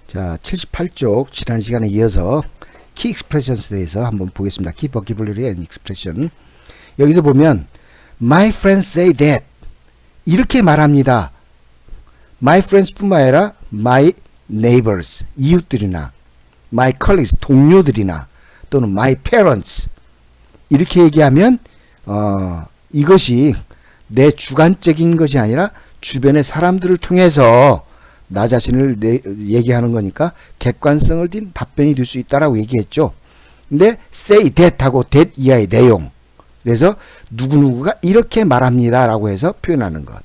자, 78쪽 지난 시간에 이어서 키 익스프레션스에 대해서 한번 보겠습니다. 키 버키블러리 앤 익스프레션. 여기서 보면 My friends say that 이렇게 말합니다. My friends 뿐만 아니라 my neighbors 이웃들이나 my colleagues 동료들이나 또는 my parents 이렇게 얘기하면 이것이 내 주관적인 것이 아니라 주변의 사람들을 통해서 나 자신을 얘기하는 거니까 객관성을 띤 답변이 될 수 있다라고 얘기했죠. 근데 say that 하고 that 이하의 내용. 그래서 누구누구가 이렇게 말합니다 라고 해서 표현하는 것.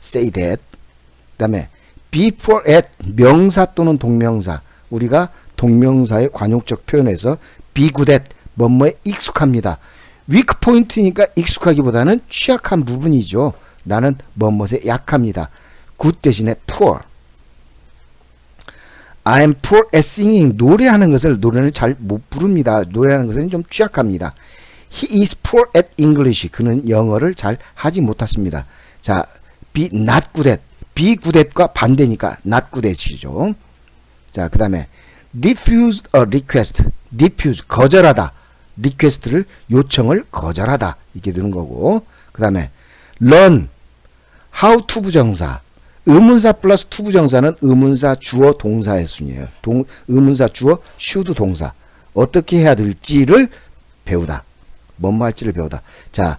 say that. 그 다음에 before at 명사 또는 동명사. 우리가 동명사의 관용적 표현에서 be good at 뭐뭐에 익숙합니다. weak 포인트니까 익숙하기보다는 취약한 부분이죠. 나는 뭐뭐에 약합니다. good 대신에 poor. I'm poor at singing. 노래하는 것을 노래는 잘 못 부릅니다. 노래하는 것은 좀 취약합니다. He is poor at English. 그는 영어를 잘 하지 못했습니다. 자, be not good at. be good at과 반대니까 not good at이죠. 자, 그 다음에 refuse a request. refuse 거절하다. request를 요청을 거절하다. 이게 되는 거고. 그 다음에 learn how to 부정사. 의문사 플러스 to 부정사는 의문사 주어 동사의 순이에요. 의문사 주어 should 동사. 어떻게 해야 될지를 배우다. 뭐뭐 할지를 배우다. 자,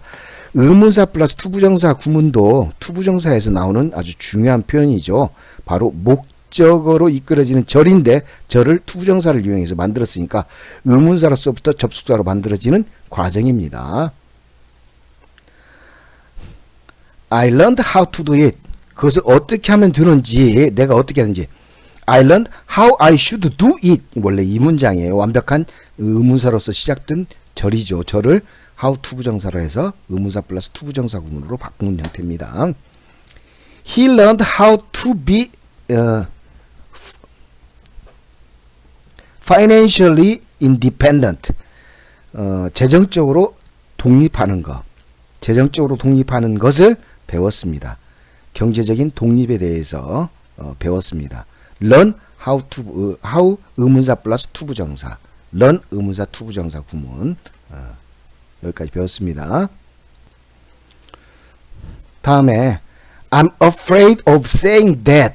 의문사 플러스 to 부정사 구문도 to 부정사에서 나오는 아주 중요한 표현이죠. 바로 목적어로 이끌어지는 절인데 절을 to 부정사를 이용해서 만들었으니까 의문사로서부터 접속사로 만들어지는 과정입니다. I learned how to do it. 그것을 어떻게 하면 되는지, 내가 어떻게 하는지. I learned how I should do it. 원래 이 문장이에요. 완벽한 의문사로서 시작된 절이죠. 절을 how to 부정사로 해서 의문사 플러스 to 부정사 구문으로 바꾸는 형태입니다. He learned how to be financially independent. 재정적으로 독립하는 것. 재정적으로 독립하는 것을 배웠습니다. 경제적인 독립에 대해서 배웠습니다. learn how to how 의문사 플러스 to 부정사. learn 의문사 to 부정사 구문. 여기까지 배웠습니다. 다음에 I'm afraid of saying that.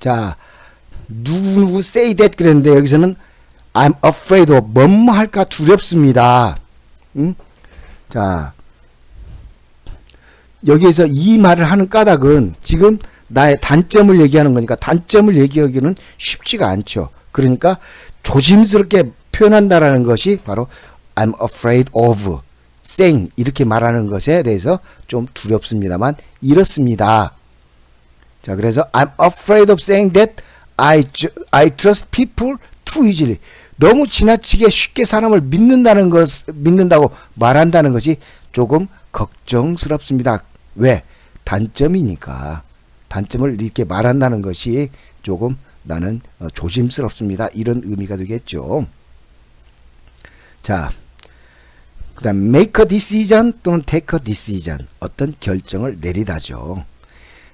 자, 누구 say that 그랬는데 여기서는 I'm afraid of 뭐뭐 할까 두렵습니다. 자, 여기에서 이 말을 하는 까닭은 지금 나의 단점을 얘기하는 거니까 단점을 얘기하기는 쉽지가 않죠. 그러니까 조심스럽게 표현한다라는 것이 바로 I'm afraid of saying 이렇게 말하는 것에 대해서 좀 두렵습니다만 이렇습니다. 자, 그래서 I'm afraid of saying that I trust people too easily. 너무 지나치게 쉽게 사람을 믿는다고 말한다는 것이 조금 걱정스럽습니다. 왜? 단점이니까. 단점을 이렇게 말한다는 것이 조금 나는 조심스럽습니다. 이런 의미가 되겠죠. 자, 그 다음 make a decision 또는 take a decision. 어떤 결정을 내리다죠.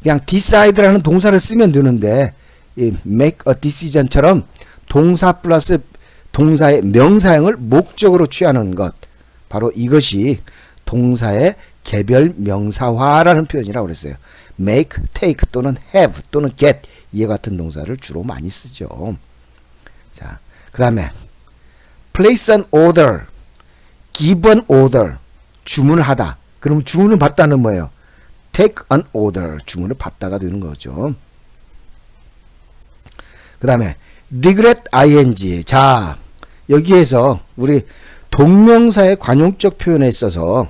그냥 decide라는 동사를 쓰면 되는데 이 make a decision처럼 동사 플러스 동사의 명사형을 목적으로 취하는 것. 바로 이것이 동사의 개별 명사화라는 표현이라고 그랬어요. make, take 또는 have 또는 get 이와 같은 동사를 주로 많이 쓰죠. 자, 그 다음에 place an order, give an order, 주문을 하다. 그럼 주문을 받다는 뭐예요? take an order, 주문을 받다가 되는 거죠. 그 다음에 regret ing. 자, 여기에서 우리 동명사의 관용적 표현에 있어서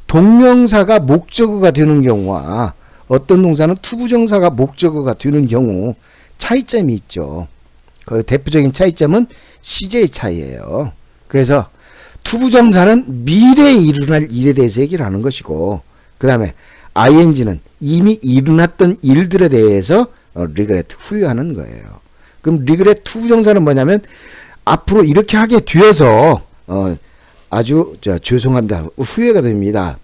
동명사가 목적어가 되는 경우와 어떤 동사는 투부정사가 목적어가 되는 경우 차이점이 있죠. 그 대표적인 차이점은 시제의 차이예요. 그래서 투부정사는 미래에 일어날 일에 대해서 얘기를 하는 것이고 그 다음에 ing는 이미 일어났던 일들에 대해서 regret 후회하는 거예요. 그럼 regret 투부정사는 뭐냐면 앞으로 이렇게 하게 되어서 아주 죄송합니다. 후회가 됩니다.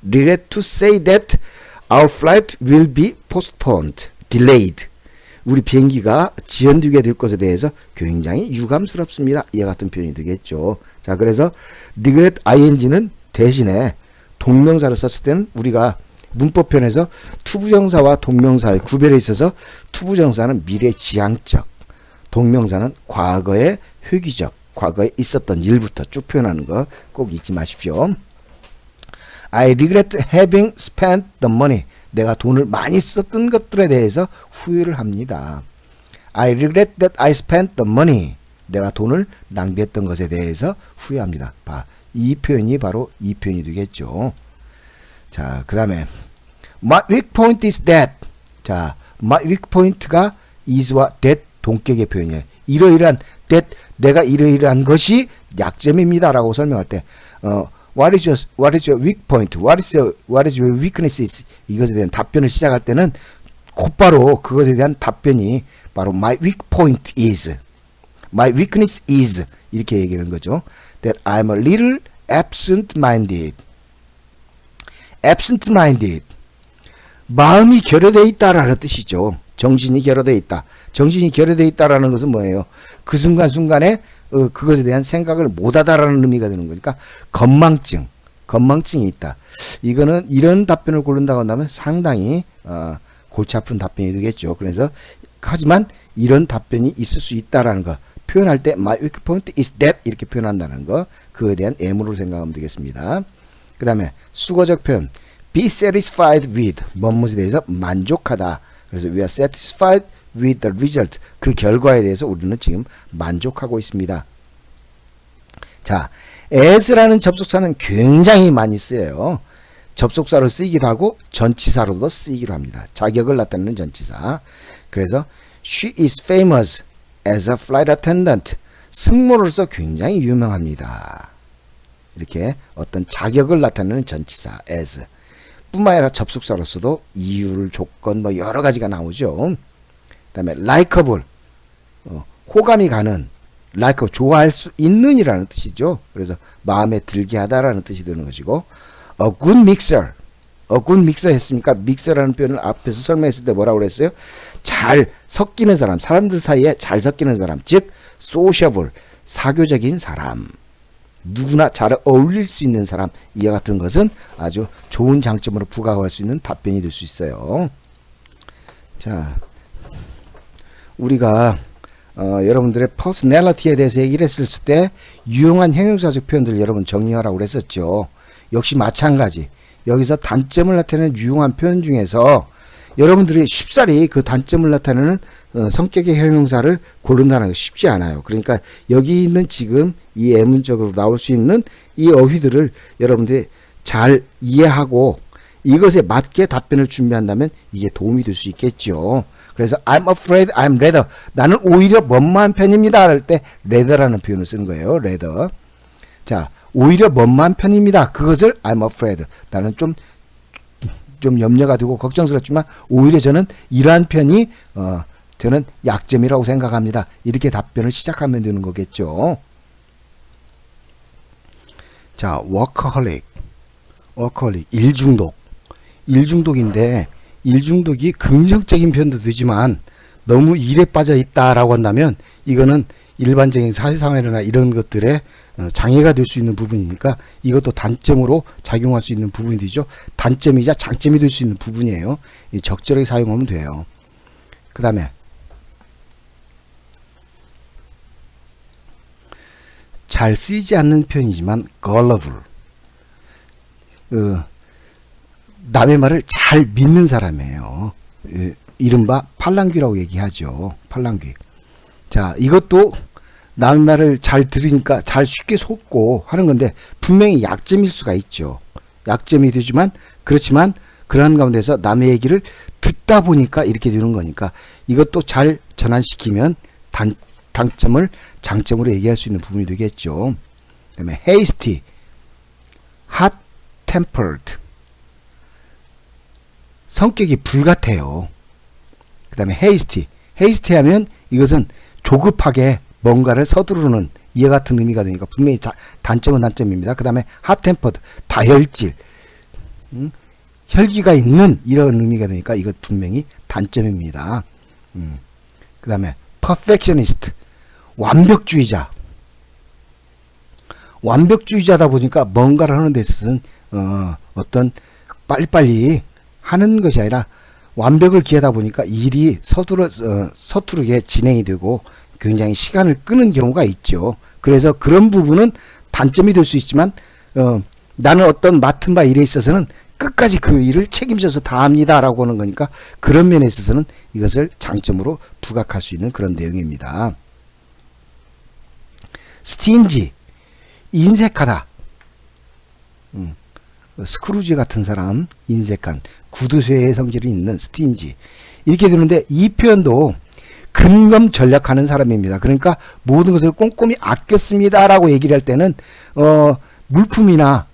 regret to say that our flight will be postponed. delayed. 우리 비행기가 지연되게 될 것에 대해서 굉장히 유감스럽습니다. 이와 같은 표현이 되겠죠. 자, 그래서 regret ing는 대신에 동명사를 썼을 때는 우리가 문법편에서 투부정사와 동명사의 구별에 있어서 투부정사는 미래지향적, 동명사는 과거의 회귀적, 과거에 있었던 일부터 쭉 표현하는 거 꼭 잊지 마십시오. I regret having spent the money. 내가 돈을 많이 썼던 것들에 대해서 후회를 합니다. I regret that I spent the money. 내가 돈을 낭비했던 것에 대해서 후회합니다. 이 표현이 바로 이 표현이 되겠죠. 자, 그 다음에 My weak point is that. 자, my weak point가 is와 that 동격의 표현이에요. 이러이러한 that, 내가 이러이러한 것이 약점입니다 라고 설명할 때 what is your weak point? What is your weaknesses? 이것에 대한 답변을 시작할 때는 곧바로 그것에 대한 답변이 바로 my weak point is, my weakness is 이렇게 얘기하는 거죠. That I'm a little absent-minded. absent-minded. 마음이 결여되어 있다라는 뜻이죠. 정신이 결여되어 있다. 정신이 결여되어 있다라는 것은 뭐예요? 그 순간순간에 그것에 대한 생각을 못하다라는 의미가 되는 거니까 건망증이 있다. 이거는 이런 답변을 고른다고 한다면 상당히 골치 아픈 답변이 되겠죠. 그래서 하지만 이런 답변이 있을 수 있다라는 거 표현할 때 my weak point is that 이렇게 표현한다는 거 그에 대한 예문으로 생각하면 되겠습니다. 그 다음에 수거적 표현 be satisfied with 무엇에 대해서 만족하다. 그래서 we are satisfied with the result. 그 결과에 대해서 우리는 지금 만족하고 있습니다. 자, as라는 접속사는 굉장히 많이 쓰여요. 접속사로 쓰이기도 하고 전치사로도 쓰이기도 합니다. 자격을 나타내는 전치사. 그래서 she is famous as a flight attendant. 승무로서 굉장히 유명합니다. 이렇게 어떤 자격을 나타내는 전치사 as 뿐만 아니라 접속사로서도 이유를 조건 뭐 여러 가지가 나오죠. 그 다음에 likeable 호감이 가는 like 좋아할 수 있는 이라는 뜻이죠. 그래서 마음에 들게 하다라는 뜻이 되는 것이고 a good mixer 했습니까? mixer라는 표현을 앞에서 설명했을 때 뭐라고 그랬어요? 잘 섞이는 사람, 사람들 사이에 잘 섞이는 사람, 즉 sociable 사교적인 사람, 누구나 잘 어울릴 수 있는 사람, 이와 같은 것은 아주 좋은 장점으로 부각할 수 있는 답변이 될 수 있어요. 자, 우리가 여러분들의 퍼스널리티에 대해서 얘기를 했을 때 유용한 형용사적 표현들을 여러분 정리하라고 그랬었죠. 역시 마찬가지. 여기서 단점을 나타내는 유용한 표현 중에서 여러분들이 쉽사리 그 단점을 나타내는 성격의 형용사를 고른다는 게 쉽지 않아요. 그러니까 여기 있는 지금 이 예문적으로 나올 수 있는 이 어휘들을 여러분들이 잘 이해하고 이것에 맞게 답변을 준비한다면 이게 도움이 될 수 있겠죠. 그래서 I'm afraid I'm rather. 나는 오히려 먼마한 편입니다. 할 때 rather라는 표현을 쓰는 거예요. rather. 자, 오히려 먼마한 편입니다. 그것을 I'm afraid. 나는 좀 염려가 되고 걱정스럽지만 오히려 저는 이러한 편이 저는 약점이라고 생각합니다. 이렇게 답변을 시작하면 되는 거겠죠. 자, workaholic, 일중독인데 일중독이 긍정적인 표현도 되지만 너무 일에 빠져 있다라고 한다면 이거는 일반적인 사회생활이나 이런 것들에 장애가 될 수 있는 부분이니까 이것도 단점으로 작용할 수 있는 부분이 되죠. 단점이자 장점이 될 수 있는 부분이에요. 적절하게 사용하면 돼요. 그 다음에 잘 쓰이지 않는 표현이지만 gullible, 남의 말을 잘 믿는 사람이에요. 이른바 팔랑귀라고 얘기하죠. 팔랑귀. 자, 이것도 남의 말을 잘 들으니까 잘 쉽게 속고 하는 건데 분명히 약점일 수가 있죠. 약점이 되지만 그렇지만 그러한 가운데서 남의 얘기를 듣다 보니까 이렇게 되는 거니까 이것도 잘 전환시키면 단점을 장점으로 얘기할 수 있는 부분이 되겠죠. 그 다음에 hasty, hot-tempered, 성격이 불같아요. 그 다음에 hasty 하면 이것은 조급하게 뭔가를 서두르는 이와 같은 의미가 되니까 분명히 단점은 단점입니다. 그 다음에 hot-tempered, 다혈질, 혈기가 있는 이런 의미가 되니까 이것 분명히 단점입니다. 그 다음에 perfectionist, 완벽주의자. 완벽주의자다 보니까 뭔가를 하는 데 있어서는 어떤 빨리빨리 하는 것이 아니라 완벽을 기하다 보니까 일이 서투르게 진행이 되고 굉장히 시간을 끄는 경우가 있죠. 그래서 그런 부분은 단점이 될 수 있지만 나는 어떤 맡은 바 일에 있어서는 끝까지 그 일을 책임져서 다 합니다 라고 하는 거니까 그런 면에 있어서는 이것을 장점으로 부각할 수 있는 그런 내용입니다. 스틴지, 인색하다. 스크루지 같은 사람, 인색한, 구두쇠의 성질이 있는 스틴지. 이렇게 되는데 이 표현도 근검전략하는 사람입니다. 그러니까 모든 것을 꼼꼼히 아꼈습니다 라고 얘기를 할 때는 물품이나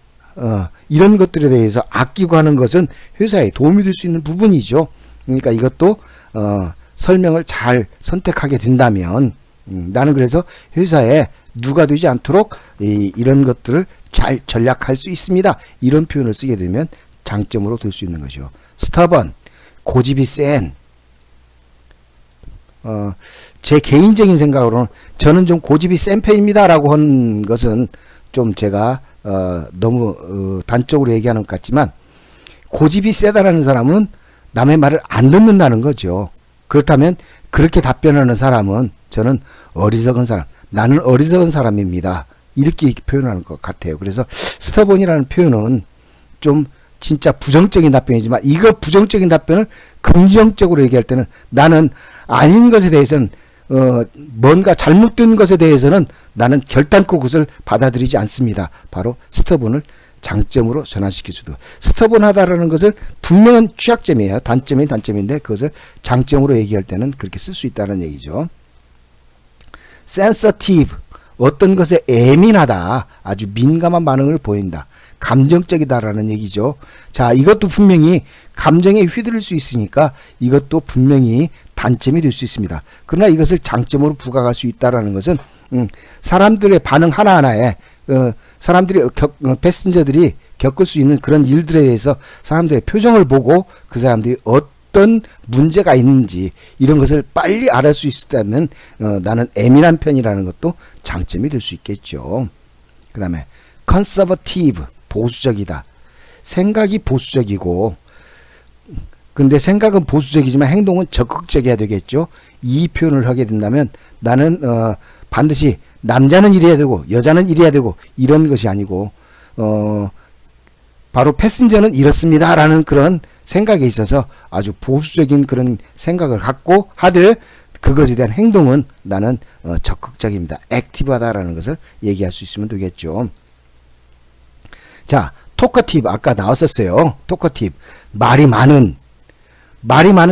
이런 것들에 대해서 아끼고 하는 것은 회사에 도움이 될 수 있는 부분이죠. 그러니까 이것도 설명을 잘 선택하게 된다면 나는 그래서 회사에 누가 되지 않도록 이런 것들을 잘 전략할 수 있습니다. 이런 표현을 쓰게 되면 장점으로 될 수 있는 거죠. stubborn, 고집이 센. 제 개인적인 생각으로는 저는 좀 고집이 센 편입니다 라고 한 것은 좀 제가 너무 단적으로 얘기하는 것 같지만 고집이 세다라는 사람은 남의 말을 안 듣는다는 거죠. 그렇다면 그렇게 답변하는 사람은 저는 어리석은 사람, 나는 어리석은 사람입니다. 이렇게 표현하는 것 같아요. 그래서 스터본이라는 표현은 좀 진짜 부정적인 답변이지만 이거 부정적인 답변을 긍정적으로 얘기할 때는 나는 아닌 것에 대해서는 뭔가 잘못된 것에 대해서는 나는 결단코 그것을 받아들이지 않습니다. 바로 스터본을 장점으로 전환시킬 수도. 스터본하다라는 것은 분명한 취약점이에요. 단점이 단점인데 그것을 장점으로 얘기할 때는 그렇게 쓸 수 있다는 얘기죠. sensitive, 어떤 것에 예민하다, 아주 민감한 반응을 보인다, 감정적이다라는 얘기죠. 자, 이것도 분명히 감정에 휘둘릴 수 있으니까 이것도 분명히 단점이 될 수 있습니다. 그러나 이것을 장점으로 부각할 수 있다라는 것은 사람들의 반응 하나하나에 패신저들이 겪을 수 있는 그런 일들에 대해서 사람들의 표정을 보고 그 사람들이 어떤 문제가 있는지 이런 것을 빨리 알을 수 있다면 나는 예민한 편이라는 것도 장점이 될 수 있겠죠. 그 다음에 conservative, 보수적이다. 생각이 보수적이고 근데 생각은 보수적이지만 행동은 적극적이어야 되겠죠. 이 표현을 하게 된다면 나는 반드시 남자는 이래야 되고 여자는 이래야 되고 이런 것이 아니고 바로 패신저는 이렇습니다 라는 그런 생각에 있어서 아주 보수적인 그런 생각을 갖고 하되 그것에 대한 행동은 나는 적극적입니다. 액티브하다라는 것을 얘기할 수 있으면 되겠죠. 자, 토커티브 아까 나왔었어요. 토커티브, 말이 많은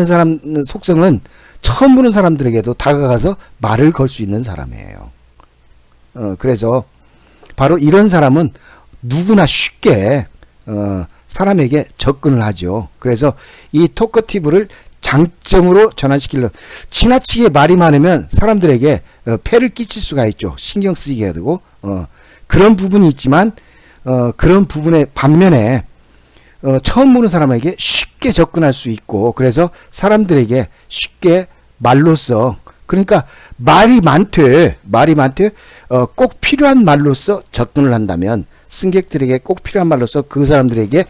사람 속성은 처음 보는 사람들에게도 다가가서 말을 걸 수 있는 사람이에요. 그래서 바로 이런 사람은 누구나 쉽게 사람에게 접근을 하죠. 그래서 이 토커티브를 장점으로 전환시키려고 지나치게 말이 많으면 사람들에게 폐를 끼칠 수가 있죠. 신경 쓰이게 되고 그런 부분이 있지만 그런 부분의 반면에 처음 보는 사람에게 쉽게 접근할 수 있고 그래서 사람들에게 쉽게 말로써 그러니까 말이 많되 꼭 필요한 말로써 접근을 한다면 승객들에게 꼭 필요한 말로써 그 사람들에게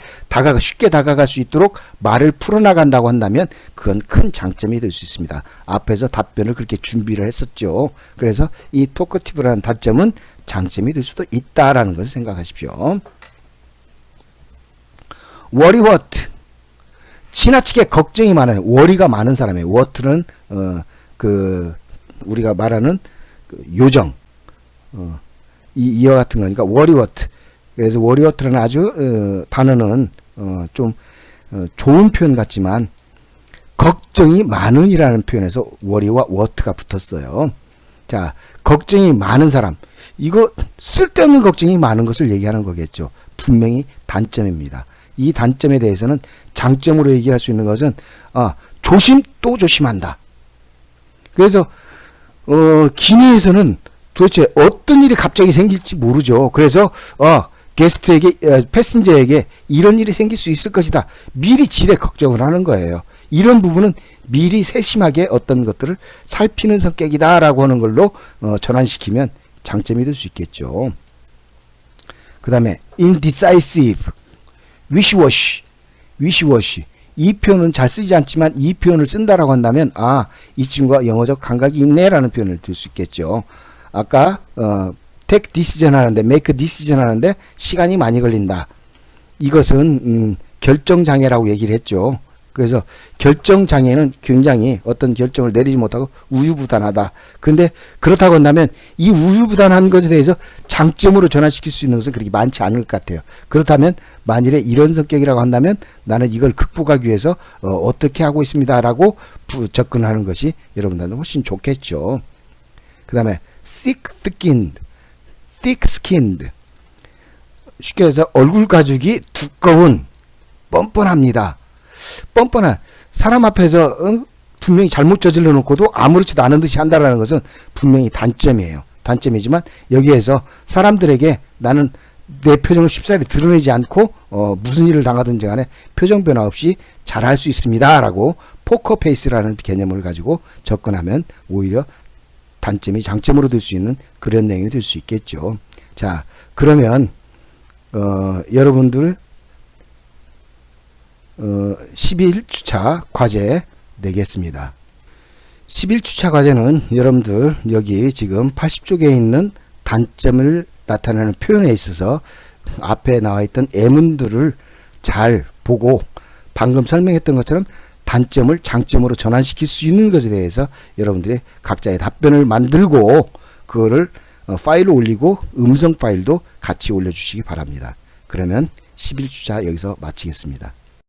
쉽게 다가갈 수 있도록 말을 풀어나간다고 한다면 그건 큰 장점이 될 수 있습니다. 앞에서 답변을 그렇게 준비를 했었죠. 그래서 이 토커티브라는 단점은 장점이 될 수도 있다라는 것을 생각하십시오. 워리워트, 지나치게 걱정이 많아요. 워리가 많은 사람이에요. 워트는 우리가 말하는 요정 이와 같은 거니까 워리워트. 그래서 워리워트라는 아주 단어는 좀 좋은 표현 같지만 걱정이 많은이라는 표현에서 워리와 워트가 붙었어요. 자, 걱정이 많은 사람, 이거 쓸데없는 걱정이 많은 것을 얘기하는 거겠죠. 분명히 단점입니다. 이 단점에 대해서는 장점으로 얘기할 수 있는 것은 조심 또 조심한다. 그래서 기내에서는 도대체 어떤 일이 갑자기 생길지 모르죠. 그래서 게스트에게 패신저에게 이런 일이 생길 수 있을 것이다. 미리 지레 걱정을 하는 거예요. 이런 부분은 미리 세심하게 어떤 것들을 살피는 성격이다라고 하는 걸로 전환시키면 장점이 될 수 있겠죠. 그 다음에 indecisive, wishy-washy. 이 표현은 잘 쓰지 않지만 이 표현을 쓴다라고 한다면 이 친구가 영어적 감각이 있네라는 표현을 들 수 있겠죠. 아까 take decision 하는데 make decision 하는데 시간이 많이 걸린다. 이것은 결정장애라고 얘기를 했죠. 그래서 결정장애는 굉장히 어떤 결정을 내리지 못하고 우유부단하다. 근데 그렇다고 한다면 이 우유부단한 것에 대해서 장점으로 전환시킬 수 있는 것은 그렇게 많지 않을 것 같아요. 그렇다면 만일에 이런 성격이라고 한다면 나는 이걸 극복하기 위해서 어떻게 하고 있습니다라고 접근하는 것이 여러분들한테 훨씬 좋겠죠. 그 다음에 thick-skinned, 쉽게 해서 얼굴 가죽이 두꺼운, 뻔뻔합니다. 뻔뻔한 사람 앞에서 분명히 잘못 저질러 놓고도 아무렇지도 않은 듯이 한다라는 것은 분명히 단점이에요. 단점이지만 여기에서 사람들에게 나는 내 표정을 쉽사리 드러내지 않고 무슨 일을 당하든지 간에 표정 변화 없이 잘할 수 있습니다 라고 포커페이스라는 개념을 가지고 접근하면 오히려 단점이 장점으로 될 수 있는 그런 내용이 될 수 있겠죠. 자, 그러면 여러분들 11주차 과제 내겠습니다. 11주차 과제는 여러분들 여기 지금 80쪽에 있는 단점을 나타내는 표현에 있어서 앞에 나와 있던 예문들을 잘 보고 방금 설명했던 것처럼 단점을 장점으로 전환시킬 수 있는 것에 대해서 여러분들이 각자의 답변을 만들고 그거를 파일로 올리고 음성 파일도 같이 올려주시기 바랍니다. 그러면 11주차 여기서 마치겠습니다.